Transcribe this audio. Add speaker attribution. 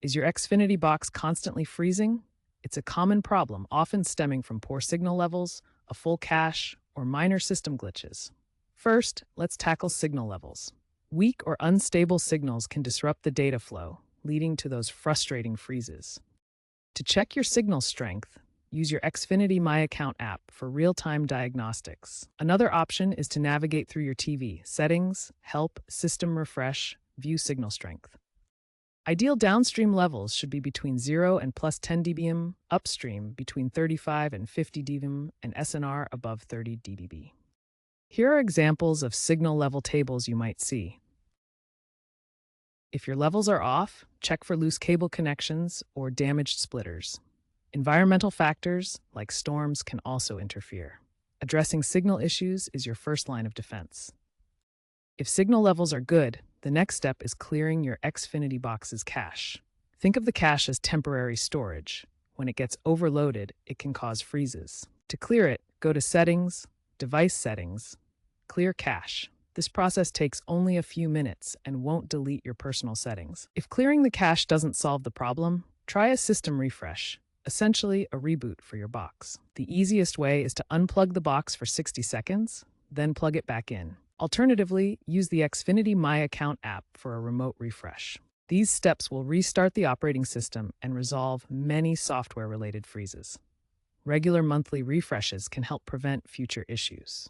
Speaker 1: Is your Xfinity box constantly freezing? It's a common problem, often stemming from poor signal levels, a full cache, or minor system glitches. First, let's tackle signal levels. Weak or unstable signals can disrupt the data flow, leading to those frustrating freezes. To check your signal strength, use your Xfinity My Account app for real-time diagnostics. Another option is to navigate through your TV, Settings, Help, System Refresh, View Signal Strength. Ideal downstream levels should be between 0 and plus 10 dBm, upstream between 35 and 50 dBm, and SNR above 30 dB. Here are examples of signal level tables you might see. If your levels are off, check for loose cable connections or damaged splitters. Environmental factors, like storms, can also interfere. Addressing signal issues is your first line of defense. If signal levels are good, the next step is clearing your Xfinity box's cache. Think of the cache as temporary storage. When it gets overloaded, it can cause freezes. To clear it, go to Settings, Device Settings, Clear Cache. This process takes only a few minutes and won't delete your personal settings. If clearing the cache doesn't solve the problem, try a system refresh, essentially a reboot for your box. The easiest way is to unplug the box for 60 seconds, then plug it back in. Alternatively, use the Xfinity My Account app for a remote refresh. These steps will restart the operating system and resolve many software-related freezes. Regular monthly refreshes can help prevent future issues.